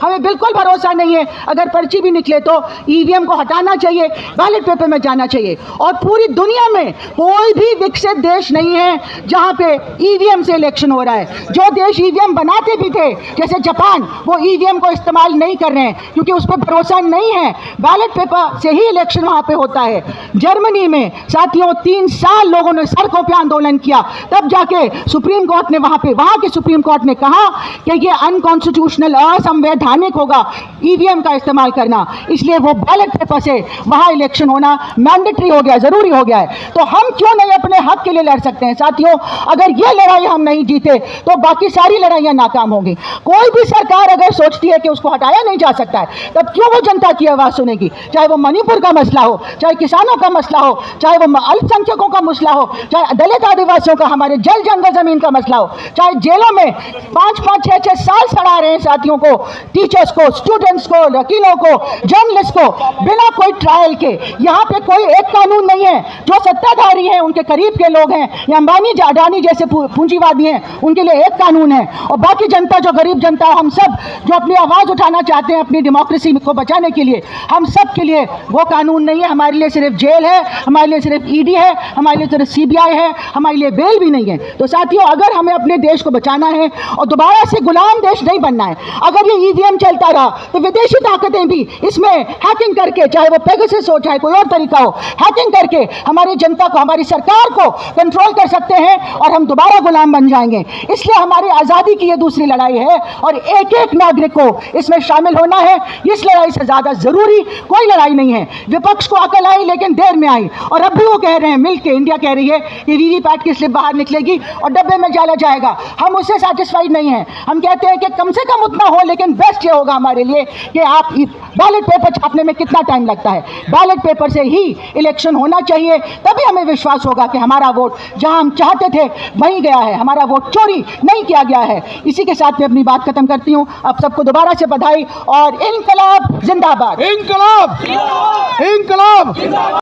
हमें बिल्कुल भरोसा नहीं है। अगर पर्ची भी निकले तो ईवीएम को हटाना चाहिए, बैलेट पेपर में जाना चाहिए। और पूरी दुनिया में कोई भी विकसित देश नहीं है जहां पे ईवीएम से इलेक्शन हो रहा है। जो देश ईवीएम बनाते भी थे जैसे जापान, वो ईवीएम को इस्तेमाल नहीं कर रहे हैं क्योंकि उस पर भरोसा नहीं है। बैलेट पेपर से ही इलेक्शन वहां पे होता है। जर्मनी में साथियों 3 साल लोगों ने सड़कों पे आंदोलन किया, तब जाके सुप्रीम कोर्ट ने वहां के सुप्रीम कोर्ट ने कहा कि ये अनकॉन्स्टिट्यूशनल, असंवैधानिक होगा ईवीएम का इस्तेमाल करना। इसलिए वो बैलेट पेपर से वहां इलेक्शन होना मैंडेटरी हो गया, जरूरी हो गया है। तो हम क्यों नहीं अपने हक के लिए लड़ सकते हैं साथियों? अगर ये लड़ाई हम नहीं जीते तो बाकी सारी लड़ाइयां नाकाम होंगी। कोई भी सरकार अगर सोचती है कि उसको हटाया नहीं जा सकता है, तब क्यों वो जनता की आवाज सुनेगी? चाहे वो मणिपुर का मसला हो, चाहे किसानों का मसला हो, चाहे वो अल्पसंख्यकों का मसला हो, चाहे दलित आदिवासियों का, हमारे जल जंगल जमीन का मसला हो, चाहे जेलों में 5-5, 6-6 साल सड़ा रहे हैं साथियों को, टीचर्स को, स्टूडेंट्स को, वकीलों को, जर्नलिस्ट को, बिना कोई ट्रायल के। यहाँ पे कोई एक कानून नहीं है। जो सत्ताधारी हैं, उनके करीब के लोग हैं, या अंबानी अडानी जैसे पूंजीवादी हैं, उनके लिए एक कानून है। और बाकी जनता, जो गरीब जनता, हम सब जो अपनी आवाज उठाना चाहते हैं अपनी डेमोक्रेसी को बचाने के लिए, हम सब के लिए वो कानून नहीं है। हमारे लिए सिर्फ जेल है, हमारे लिए सिर्फ ईडी है, हमारे लिए सिर्फ सीबीआई है, हमारे लिए बेल भी नहीं है। तो साथियों, अगर हमें अपने देश को बचाना है और दोबारा से गुलाम देश नहीं बनना है, अगर ये ईवीएम चलता रहा तो विदेशी ताकतें भी इसमें हैकिंग करके, चाहे वो पेगासस हो, चाहे कोई और तरीका हो, हैकिंग करके हमारी जनता को, हमारी सरकार को कंट्रोल कर सकते हैं और हम दोबारा गुलाम बन जाएंगे। इसलिए हमारी आज़ादी की ये दूसरी लड़ाई है और एक एक नागरिक को इसमें शामिल होना है। इस लड़ाई से ज़्यादा ज़रूरी कोई लड़ाई नहीं है। विपक्ष को अकल आई लेकिन देर में आई, और अब भी वो कह रहे हैं, मिलके इंडिया कह रही है कि वीवीपैट की स्लिप बाहर निकलेगी और डब्बे में डाला जाएगा। हम उससे सेटिस्फाइड नहीं हैं। हम कहते हैं कि कम से कम उतना हो, लेकिन बेस्ट ये होगा हमारे लिए कि आप बैलेट पेपर छापने में कितना टाइम लगता है, बैलेट पेपर से ही इलेक्शन होना चाहिए। तभी हमें विश्वास होगा कि हमारा वोट जहां हम चाहते थे वहीं गया है, हमारा वोट चोरी नहीं किया गया है। इसी के साथ मैं अपनी बात खत्म करती हूं। आप सबको दोबारा से बधाई और इनकलाब जिंदाबाद। इनकलाब, इनकलाब।